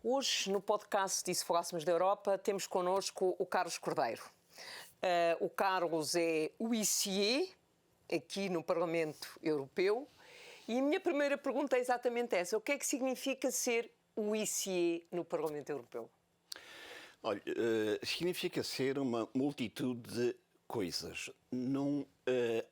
Hoje, no podcast E se Falássemos da Europa, temos connosco o Carlos Cordeiro. O Carlos é huissier aqui no Parlamento Europeu e a minha primeira pergunta é exatamente essa. O que é que significa ser huissier no Parlamento Europeu? Olha, significa ser uma multitude de coisas. Não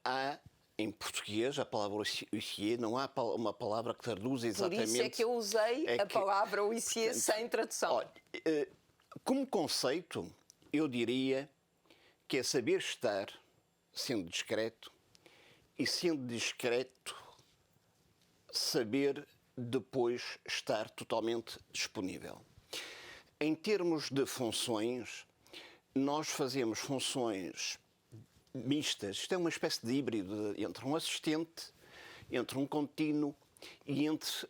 há, em português, a palavra huissier, não há uma palavra que traduz exatamente... Por isso é que eu usei a palavra huissier sem tradução. Olha, como conceito, eu diria que é saber estar sendo discreto e, sendo discreto, saber depois estar totalmente disponível. Em termos de funções, nós fazemos funções mistas. Isto é uma espécie de híbrido entre um assistente, entre um contínuo e entre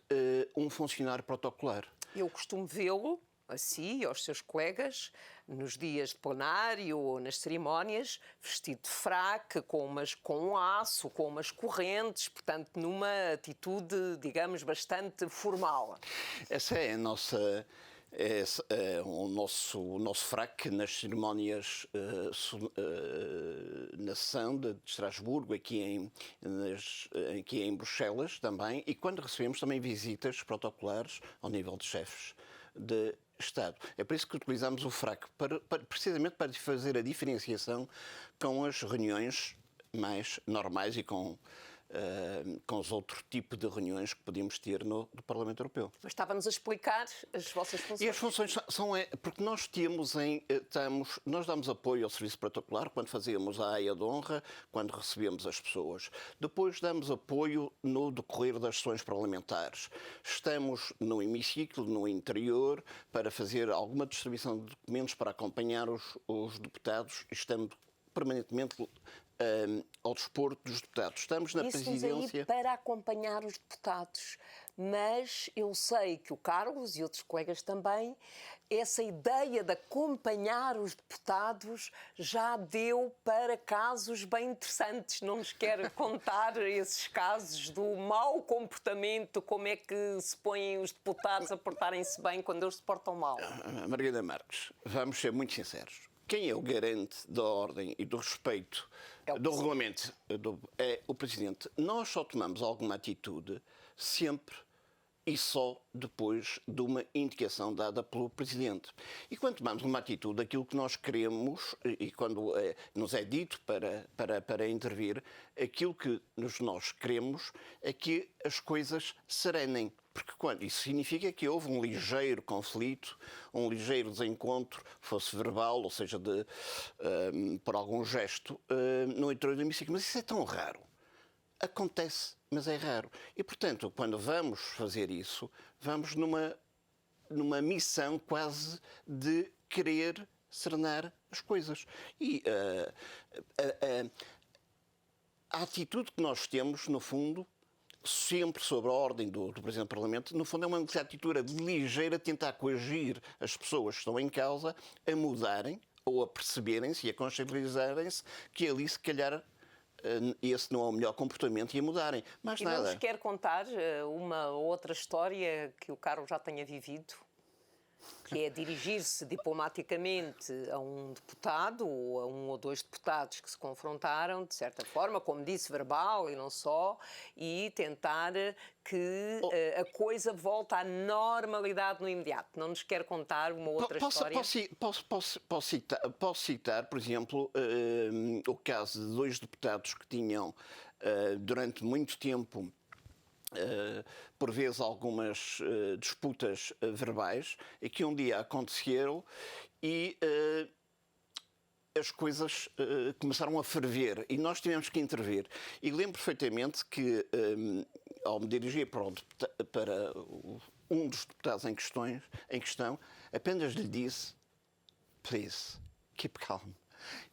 um funcionário protocolar. Eu costumo vê-lo, a si e aos seus colegas, nos dias de plenário ou nas cerimónias, vestido de fraque, com um aço, com umas correntes, portanto, numa atitude, digamos, bastante formal. Essa é a nossa... o nosso fraque nas cerimónias na sessão de Estrasburgo, aqui em Bruxelas também, e quando recebemos também visitas protocolares ao nível de chefes de Estado. É por isso que utilizamos o fraque, precisamente para fazer a diferenciação com as reuniões mais normais e com os outros tipos de reuniões que podíamos ter no Parlamento Europeu. Mas estava-nos a explicar as vossas funções. E as funções são porque nós nós damos apoio ao serviço protocolar quando fazemos a aia de honra, quando recebemos as pessoas. Depois damos apoio no decorrer das sessões parlamentares. Estamos no hemiciclo, no interior, para fazer alguma distribuição de documentos para acompanhar os deputados. Estamos permanentemente ao dispor dos deputados. Estamos na presidência... Aí para acompanhar os deputados, mas eu sei que o Carlos e outros colegas também, essa ideia de acompanhar os deputados já deu para casos bem interessantes. Não nos quer contar esses casos do mau comportamento, como é que se põem os deputados a portarem-se bem quando eles se portam mal? Margarida Marques, vamos ser muito sinceros. Quem é o garante da ordem e do respeito do regulamento é o Presidente. Nós só tomamos alguma atitude sempre e só depois de uma indicação dada pelo Presidente. E quando tomamos uma atitude, aquilo que nós queremos, e quando nos é dito para intervir, aquilo que nós queremos é que as coisas serenem. Porque isso significa que houve um ligeiro conflito, um ligeiro desencontro, fosse verbal, ou seja, por algum gesto, no interior do hemiciclo. Mas isso é tão raro. Acontece, mas é raro. E, portanto, quando vamos fazer isso, vamos numa missão quase de querer serenar as coisas. E a atitude que nós temos, no fundo, sempre sobre a ordem do Presidente do Parlamento, no fundo é uma atitude ligeira, tentar coagir as pessoas que estão em causa a mudarem ou a perceberem-se e a consciencializarem-se que ali, se calhar, esse não é o melhor comportamento e a mudarem. Mas nada. Não nos quer contar uma outra história que o Carlos já tenha vivido? Que é dirigir-se diplomaticamente a um deputado ou a um ou dois deputados que se confrontaram, de certa forma, como disse, verbal e não só, e tentar que a coisa volte à normalidade no imediato. Não nos quer contar uma outra história? Posso citar, por exemplo, o caso de dois deputados que tinham, durante muito tempo, por vezes algumas disputas verbais, e que um dia aconteceram e as coisas começaram a ferver e nós tivemos que intervir. E lembro perfeitamente que, ao me dirigir para um dos deputados em questão, apenas lhe disse: "Please, keep calm."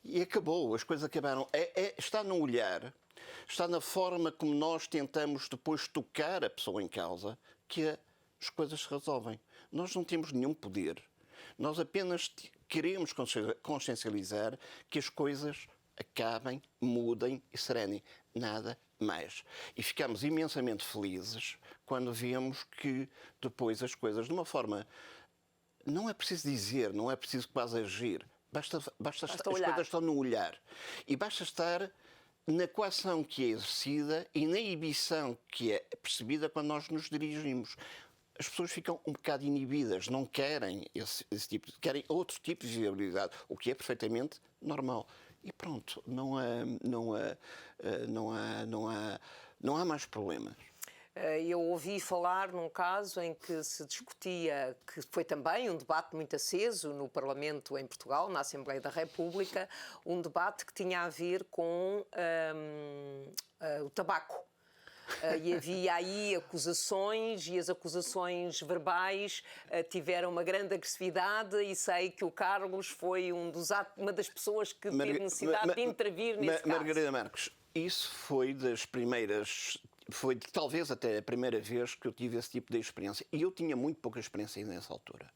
E acabou, as coisas acabaram. Está no olhar, está na forma como nós tentamos depois tocar a pessoa em causa que as coisas se resolvem. Nós não temos nenhum poder. Nós apenas queremos consciencializar que as coisas acabem, mudem e serenem. Nada mais. E ficamos imensamente felizes quando vemos que depois as coisas, de uma forma não é preciso dizer, não é preciso quase agir. Basta as olhar. coisas estão no olhar. E basta estar na coação que é exercida e na inibição que é percebida quando nós nos dirigimos. As pessoas ficam um bocado inibidas, não querem esse tipo, querem outro tipo de viabilidade, o que é perfeitamente normal. E pronto, não há mais problemas. Eu ouvi falar num caso em que se discutia, que foi também um debate muito aceso no Parlamento em Portugal, na Assembleia da República, um debate que tinha a ver com o tabaco. E havia aí acusações, e as acusações verbais tiveram uma grande agressividade, e sei que o Carlos foi uma das pessoas que teve necessidade de intervir nesse caso. Margarida Marques, isso foi das primeiras... Foi talvez até a primeira vez que eu tive esse tipo de experiência. E eu tinha muito pouca experiência nessa altura.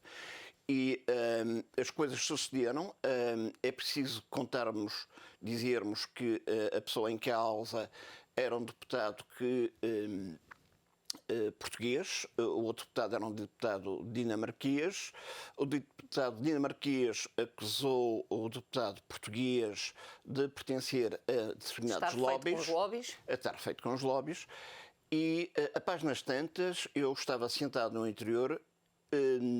E as coisas sucederam. É preciso dizermos que a pessoa em causa era um deputado português, o outro deputado era um deputado dinamarquês. O deputado dinamarquês acusou o deputado português de pertencer a determinados lobbies. Estar feito com os lobbies. E, a páginas tantas, eu estava sentado no interior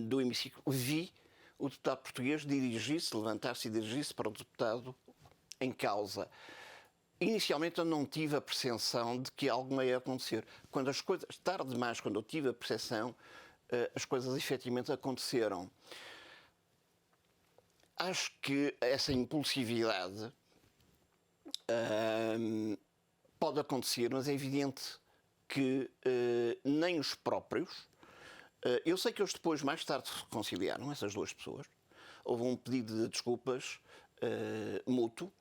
do hemiciclo, vi o deputado português levantar-se e dirigir-se para o deputado em causa. Inicialmente eu não tive a percepção de que algo ia acontecer. Quando as coisas, tarde demais, quando eu tive a percepção, as coisas efetivamente aconteceram. Acho que essa impulsividade pode acontecer, mas é evidente que nem os próprios... eu sei que eles depois, mais tarde, se reconciliaram, essas duas pessoas. Houve um pedido de desculpas mútuo.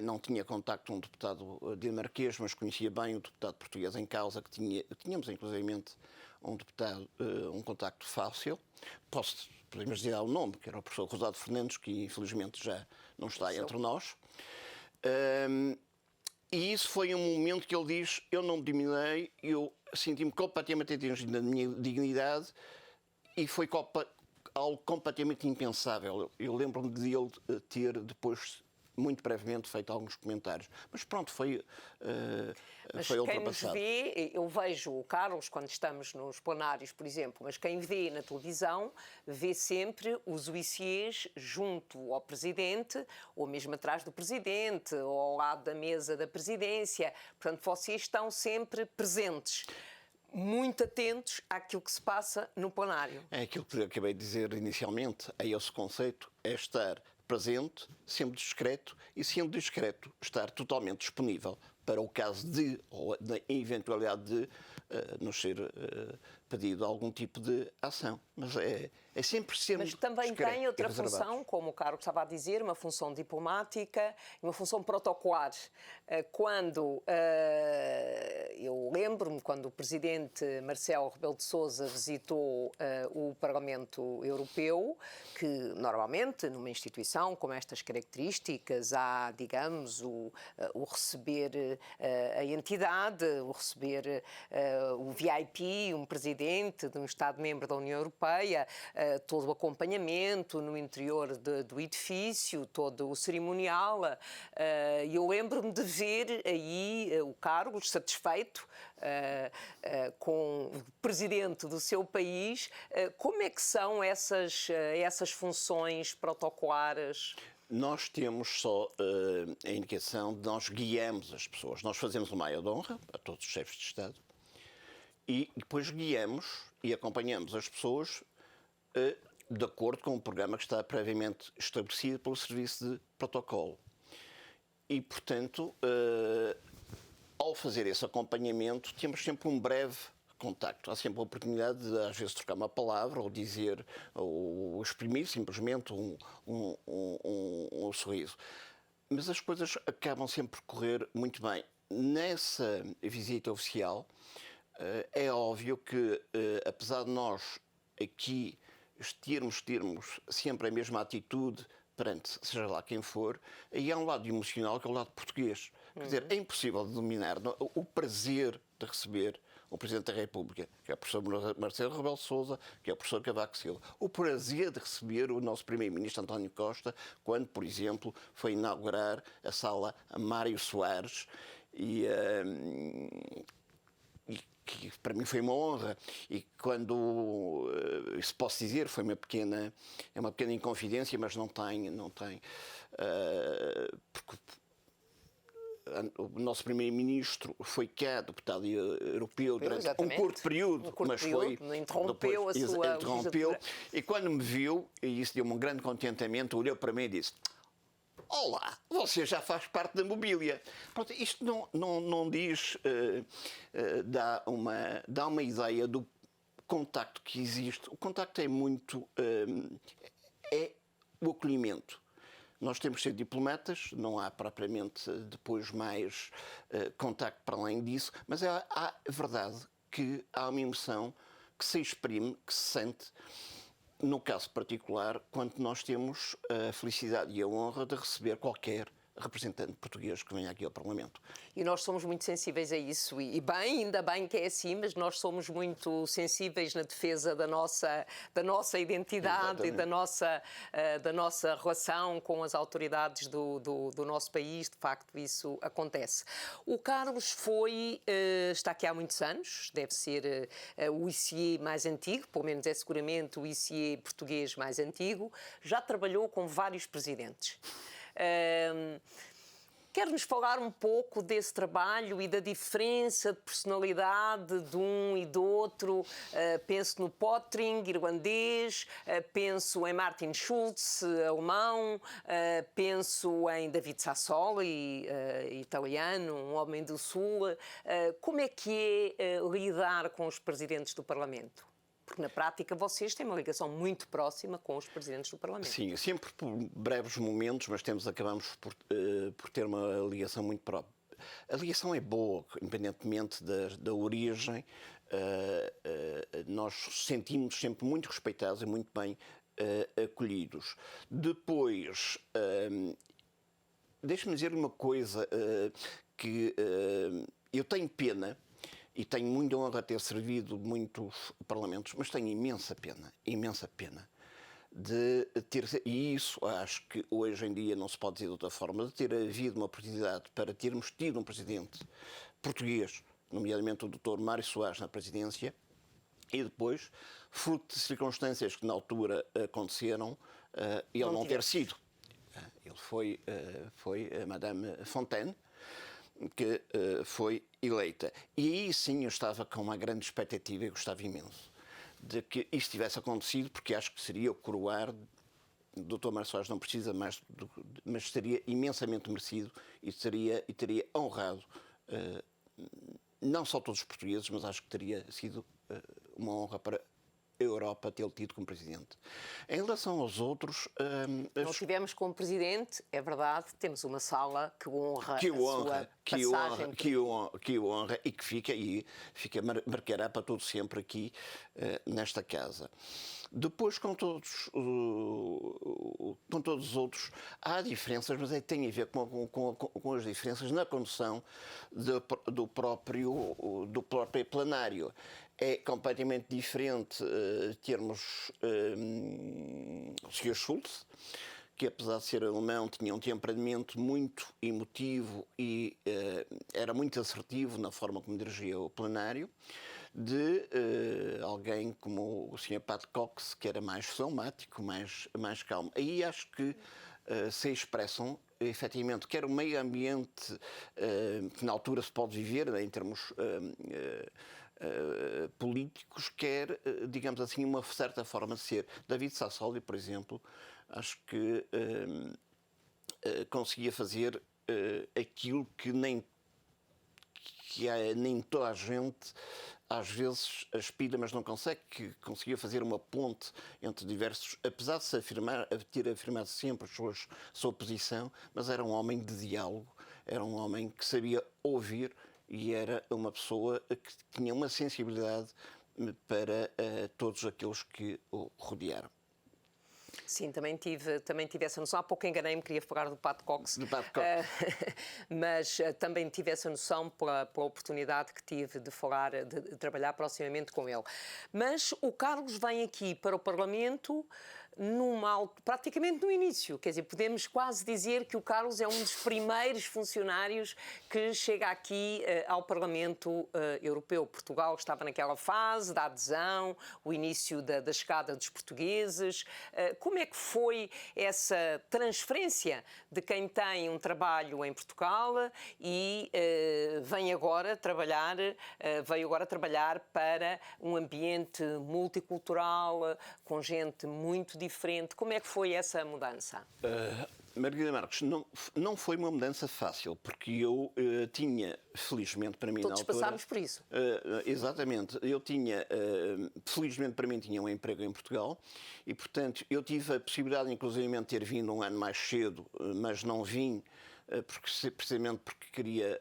Não tinha contacto com um deputado dinamarquês, mas conhecia bem o deputado português em causa, tínhamos inclusivamente um contacto fácil. Podemos dizer o nome, que era o professor Rosado Fernandes, que infelizmente já não está entre nós. E isso foi um momento que ele diz: eu não me diminui, eu senti-me completamente atingido na minha dignidade, e foi algo completamente impensável. Eu lembro-me de ele ter depois, muito brevemente, feito alguns comentários. Mas pronto, foi ultrapassado. Mas quem nos vê, eu vejo o Carlos quando estamos nos plenários, por exemplo, mas quem vê na televisão vê sempre os huissiers junto ao Presidente, ou mesmo atrás do Presidente, ou ao lado da mesa da Presidência. Portanto, vocês estão sempre presentes, muito atentos àquilo que se passa no plenário. É aquilo que eu acabei de dizer inicialmente, é esse conceito, é estar presente, sempre discreto, e sendo discreto, estar totalmente disponível para o caso ou na eventualidade de nos ser pedido algum tipo de ação. Mas é sempre Mas também tem outra função, como o Carlos estava a dizer, uma função diplomática, uma função protocolar. Quando eu lembro-me, quando o presidente Marcelo Rebelo de Sousa visitou o Parlamento Europeu, que normalmente numa instituição com estas características há, digamos, o receber a entidade, o receber o VIP, um presidente de um Estado-membro da União Europeia, todo o acompanhamento no interior do edifício, todo o cerimonial. Eu lembro-me de ver aí o Carlos satisfeito com o presidente do seu país. Como é que são essas funções protocolares? Nós temos só a indicação de nós guiamos as pessoas. Nós fazemos uma aia de honra a todos os chefes de Estado e depois guiamos e acompanhamos as pessoas de acordo com o programa que está previamente estabelecido pelo Serviço de Protocolo. E, portanto, ao fazer esse acompanhamento, temos sempre um breve contacto. Há sempre a oportunidade de, às vezes, trocar uma palavra ou dizer, ou exprimir simplesmente um sorriso. Mas as coisas acabam sempre por correr muito bem. Nessa visita oficial, é óbvio que, apesar de nós aqui termos sempre a mesma atitude perante seja lá quem for, aí há um lado emocional que é o lado português. Quer dizer, é impossível de dominar o prazer de receber o Presidente da República, que é o professor Marcelo Rebelo de Sousa, que é o professor Cavaco Silva. O prazer de receber o nosso Primeiro-Ministro António Costa, quando, por exemplo, foi inaugurar a sala Mário Soares e que para mim foi uma honra, e quando, se posso dizer, foi é uma pequena inconfidência, mas não tem, porque o nosso Primeiro-Ministro foi cá deputado europeu durante um curto período, interrompeu a sua interrompeu, e quando me viu, e isso deu-me um grande contentamento, olhou para mim e disse: olá, você já faz parte da mobília. Pronto, isto não diz, dá uma ideia do contacto que existe. O contacto é muito, é o acolhimento. Nós temos de ser diplomatas, não há propriamente depois mais contacto para além disso, mas há verdade que há uma emoção que se exprime, que se sente, no caso particular, quando nós temos a felicidade e a honra de receber qualquer representante português que venha aqui ao Parlamento. E nós somos muito sensíveis a isso, e bem, ainda bem que é assim, mas nós somos muito sensíveis na defesa da nossa identidade. Exatamente. E da nossa relação com as autoridades do nosso país. De facto, isso acontece. O Carlos está aqui há muitos anos, deve ser o ICE mais antigo, pelo menos é seguramente o ICE português mais antigo, já trabalhou com vários presidentes. Quer-nos falar um pouco desse trabalho e da diferença de personalidade de um e do outro? Penso no Pottering, irlandês, penso em Martin Schulz, alemão, penso em David Sassoli, italiano, um homem do Sul. Como é que é lidar com os presidentes do Parlamento? Porque, na prática, vocês têm uma ligação muito próxima com os presidentes do Parlamento. Sim, sempre por breves momentos, mas acabamos por ter uma ligação muito própria. A ligação é boa, independentemente da origem. Nós sentimos sempre muito respeitados e muito bem acolhidos. Depois, deixe-me dizer uma coisa, que eu tenho pena, e tenho muita honra de ter servido muitos parlamentos, mas tenho imensa pena de ter, e isso acho que hoje em dia não se pode dizer de outra forma, de ter havido uma oportunidade para termos tido um presidente português, nomeadamente o Dr. Mário Soares na presidência, e depois, fruto de circunstâncias que na altura aconteceram, ele não ter sido. Ele foi a Madame Fontaine, que foi eleita. E aí sim eu estava com uma grande expectativa e gostava imenso de que isto tivesse acontecido, porque acho que seria o coroar. O Dr. Mário Soares não precisa mais, mas seria imensamente merecido e teria honrado não só todos os portugueses, mas acho que teria sido uma honra para a Europa tê-lo tido como presidente. Em relação aos outros... Não tivemos como presidente, é verdade, temos uma sala que honra a sua passagem. Que honra e que marcará para todo sempre aqui nesta casa. Depois, com todos os outros, há diferenças, mas tem a ver com as diferenças na condução do próprio plenário. É completamente diferente termos o Sr. Schulz, que apesar de ser alemão tinha um temperamento muito emotivo e era muito assertivo na forma como dirigia o plenário, de alguém como o Sr. Pat Cox, que era mais fleumático, mais calmo. Aí acho que se expressam efetivamente quer o meio ambiente que na altura se pode viver, em termos políticos, quer, digamos assim, uma certa forma de ser. David Sassoli, por exemplo, acho que conseguia fazer aquilo que nem toda a gente às vezes aspira, mas não consegue, que conseguia fazer uma ponte entre diversos, apesar de ter afirmado sempre a sua posição, mas era um homem de diálogo, era um homem que sabia ouvir e era uma pessoa que tinha uma sensibilidade para todos aqueles que o rodearam. Sim, também tive essa noção. Há pouco enganei-me, queria falar do Pat Cox. Do Pat Cox. Mas também tive essa noção pela oportunidade que tive de falar, de trabalhar proximamente com ele. Mas o Carlos vem aqui para o Parlamento praticamente no início. Quer dizer, podemos quase dizer que o Carlos é um dos primeiros funcionários que chega aqui ao Parlamento Europeu. Portugal estava naquela fase da adesão, o início da chegada dos portugueses. Como é que foi essa transferência de quem tem um trabalho em Portugal e veio agora trabalhar para um ambiente multicultural, com gente muito diferente? Como é que foi essa mudança? Margarida Marques, não foi uma mudança fácil, porque eu tinha, felizmente para mim, todos na altura... passámos por isso. Exatamente. Eu tinha, felizmente para mim, tinha um emprego em Portugal e, portanto, eu tive a possibilidade, inclusive, de ter vindo um ano mais cedo, mas não vim, precisamente porque queria,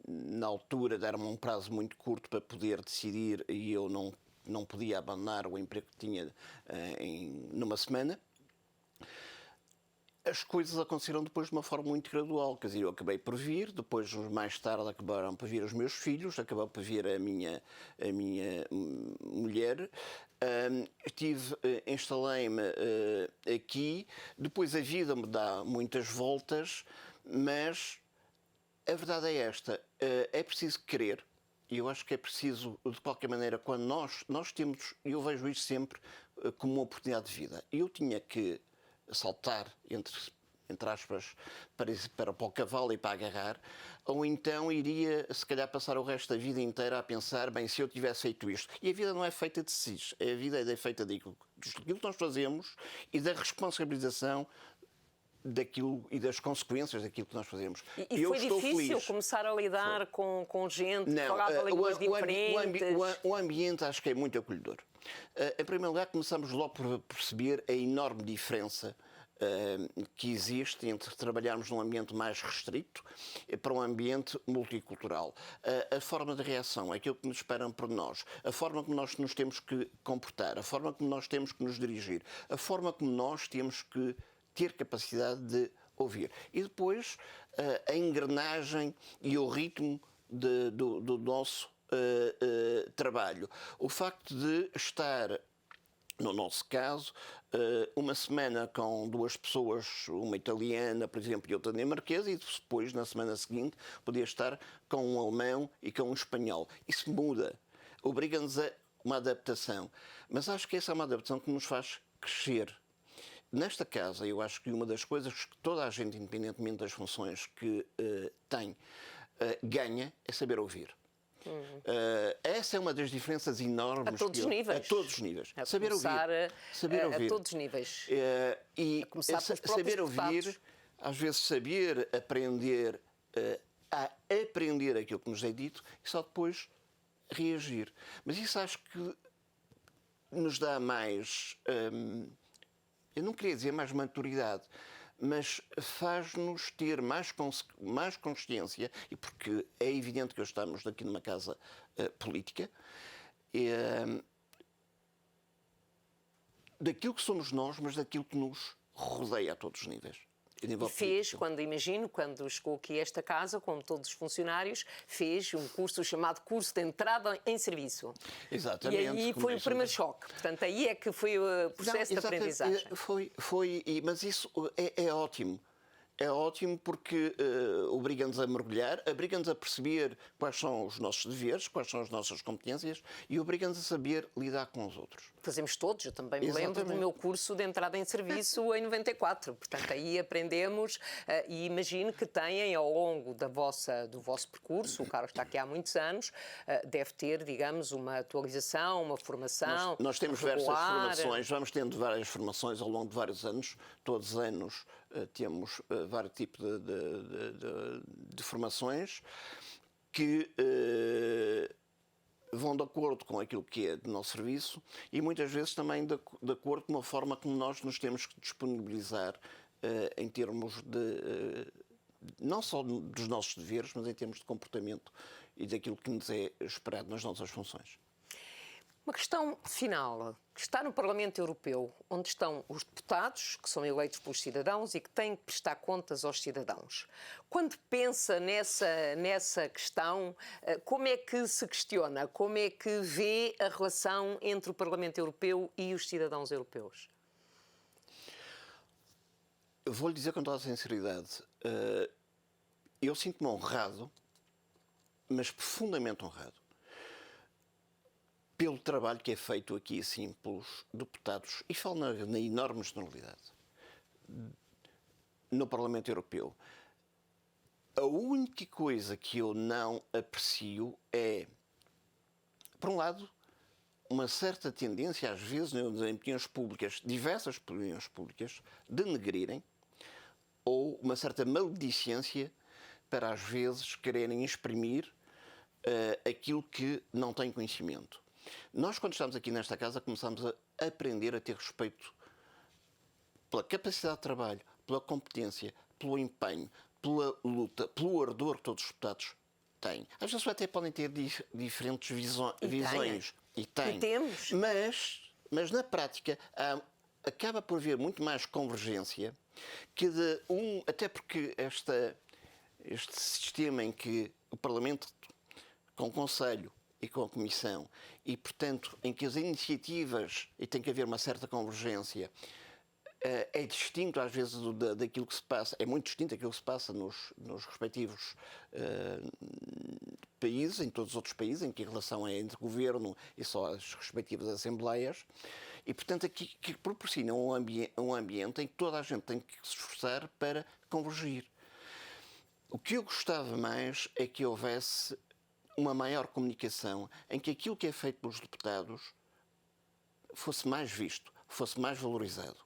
na altura, dar-me um prazo muito curto para poder decidir e eu não podia abandonar o emprego que tinha numa semana. As coisas aconteceram depois de uma forma muito gradual. Quer dizer, eu acabei por vir, depois, mais tarde, acabaram por vir os meus filhos, acabou por vir a minha mulher. Instalei-me aqui. Depois a vida me dá muitas voltas, mas a verdade é esta: é preciso querer. E eu acho que é preciso, de qualquer maneira, quando nós temos, e eu vejo isto sempre como uma oportunidade de vida. Eu tinha que saltar, entre aspas, para o cavalo e para agarrar, ou então iria, se calhar, passar o resto da vida inteira a pensar, bem, se eu tivesse feito isto. E a vida não é feita de si, a vida é feita daquilo que nós fazemos e da responsabilização daquilo e das consequências daquilo que nós fazemos. E foi difícil começar a lidar com gente que falava línguas diferentes? O ambiente acho que é muito acolhedor. Em primeiro lugar, começamos logo por perceber a enorme diferença que existe entre trabalharmos num ambiente mais restrito para um ambiente multicultural. A forma de reação, aquilo que nos esperam por nós, a forma como nós nos temos que comportar, a forma como nós temos que nos dirigir, a forma como nós temos que ter capacidade de ouvir. E depois a engrenagem e o ritmo do nosso trabalho. O facto de estar, no nosso caso, uma semana com duas pessoas, uma italiana, por exemplo, e outra dinamarquesa, e depois, na semana seguinte, podia estar com um alemão e com um espanhol. Isso muda. Obriga-nos a uma adaptação. Mas acho que essa é uma adaptação que nos faz crescer. Nesta casa, eu acho que uma das coisas que toda a gente, independentemente das funções que tem, ganha é saber ouvir. Essa é uma das diferenças enormes. A todos os níveis. A todos os níveis. Saber ouvir. Saber ouvir. A todos os níveis. E saber ouvir, às vezes saber aprender a aprender aquilo que nos é dito e só depois reagir. Mas isso acho que nos dá mais... eu não queria dizer mais maturidade, mas faz-nos ter mais consciência, e porque é evidente que estamos aqui numa casa política, daquilo que somos nós, mas daquilo que nos rodeia a todos os níveis. E fez, quando chegou aqui a esta casa, como todos os funcionários, fez um curso chamado Curso de Entrada em Serviço. Exatamente. E aí foi o primeiro choque. Portanto, aí é que foi o processo de aprendizagem. Mas isso é ótimo. É ótimo porque obriga-nos a mergulhar, obriga-nos a perceber quais são os nossos deveres, quais são as nossas competências e obriga-nos a saber lidar com os outros. Fazemos todos, eu também me lembro do meu curso de entrada em serviço em 94. Portanto, aí aprendemos e imagino que têm ao longo do vosso percurso, o Carlos está aqui há muitos anos, deve ter, digamos, uma atualização, uma formação. Nós temos diversas formações, vamos tendo várias formações ao longo de vários anos, todos os anos temos vários tipos de formações que vão de acordo com aquilo que é do nosso serviço e muitas vezes também de acordo com a forma como nós nos temos que disponibilizar em termos de não só dos nossos deveres, mas em termos de comportamento e daquilo que nos é esperado nas nossas funções. Uma questão final, que está no Parlamento Europeu, onde estão os deputados, que são eleitos pelos cidadãos e que têm que prestar contas aos cidadãos. Quando pensa nessa questão, como é que se questiona? Como é que vê a relação entre o Parlamento Europeu e os cidadãos europeus? Eu vou-lhe dizer com toda a sinceridade, eu sinto-me honrado, mas profundamente honrado, pelo trabalho que é feito aqui, assim, pelos deputados, e falo na enorme generalidade, no Parlamento Europeu. A única coisa que eu não aprecio é, por um lado, uma certa tendência, às vezes, em opiniões públicas, diversas opiniões públicas, denegrirem, ou uma certa maledicência para, às vezes, quererem exprimir aquilo que não têm conhecimento. Nós, quando estamos aqui nesta casa, começamos a aprender a ter respeito pela capacidade de trabalho, pela competência, pelo empenho, pela luta, pelo ardor que todos os deputados têm. Às vezes até podem ter diferentes visões. E temos. Mas na prática acaba por haver muito mais convergência que até porque este sistema em que o Parlamento, com o Conselho e com a Comissão, e, portanto, em que as iniciativas, e tem que haver uma certa convergência, é distinto, às vezes, daquilo que se passa, é muito distinto daquilo que se passa nos respectivos países, em todos os outros países, em que a relação é entre governo e só as respectivas assembleias, e, portanto, aqui que proporciona um ambiente em que toda a gente tem que se esforçar para convergir. O que eu gostava mais é que houvesse uma maior comunicação em que aquilo que é feito pelos deputados fosse mais visto, fosse mais valorizado.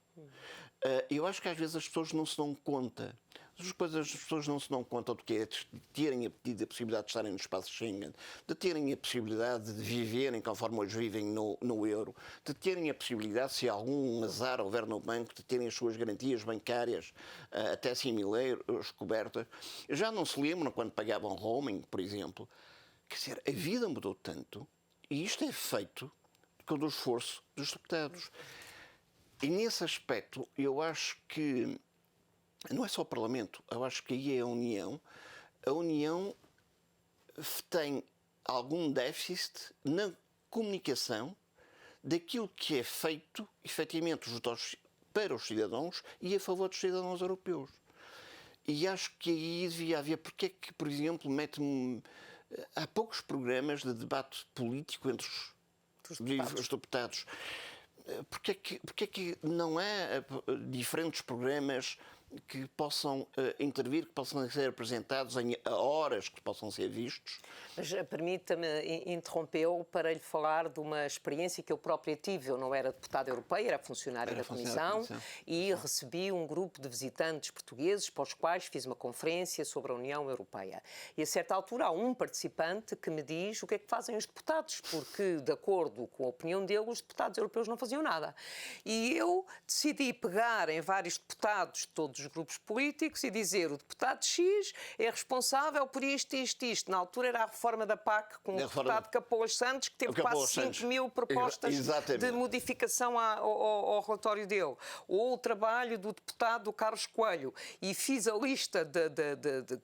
Eu acho que às vezes as pessoas não se dão conta. As pessoas não se dão conta do que é de terem a possibilidade de estarem no espaço Schengen, de terem a possibilidade de viverem conforme hoje vivem no euro, de terem a possibilidade, se algum azar houver no banco, de terem as suas garantias bancárias até 100 mil euros cobertas. Já não se lembram quando pagavam roaming, por exemplo. Quer dizer, a vida mudou tanto, e isto é feito com o esforço dos deputados. E nesse aspecto, eu acho que não é só o Parlamento, eu acho que aí é a União. A União tem algum déficit na comunicação daquilo que é feito, efetivamente, para os cidadãos e a favor dos cidadãos europeus. E acho que aí devia haver. Porque é que, por exemplo, há poucos programas de debate político entre os deputados. Porque é que não há diferentes programas que possam intervir, que possam ser apresentados em horas que possam ser vistos? Mas permita-me, interrompeu para lhe falar de uma experiência que eu própria tive. Eu não era deputada europeia, era funcionária da Comissão e recebi um grupo de visitantes portugueses para os quais fiz uma conferência sobre a União Europeia. E a certa altura há um participante que me diz o que é que fazem os deputados, porque, de acordo com a opinião dele, os deputados europeus não faziam nada. E eu decidi pegar em vários deputados de todos os grupos políticos e dizer: o deputado X é responsável por isto, isto, isto. Na altura era a reforma da PAC, com o deputado Capolas Santos, que teve quase 5 mil propostas de modificação ao relatório dele. Ou o trabalho do deputado Carlos Coelho. E fiz a lista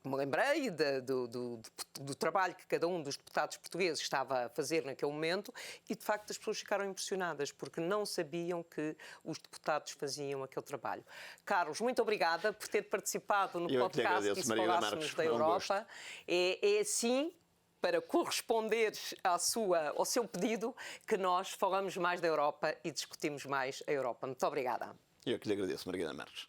me lembrei do trabalho que cada um dos deputados portugueses estava a fazer naquele momento, e de facto as pessoas ficaram impressionadas, porque não sabiam que os deputados faziam aquele trabalho. Carlos, muito obrigada por ter participado no podcast que se falássemos da Europa. É assim, para corresponder ao seu pedido, que nós falamos mais da Europa e discutimos mais a Europa. Muito obrigada. Eu que lhe agradeço, Margarida Marques.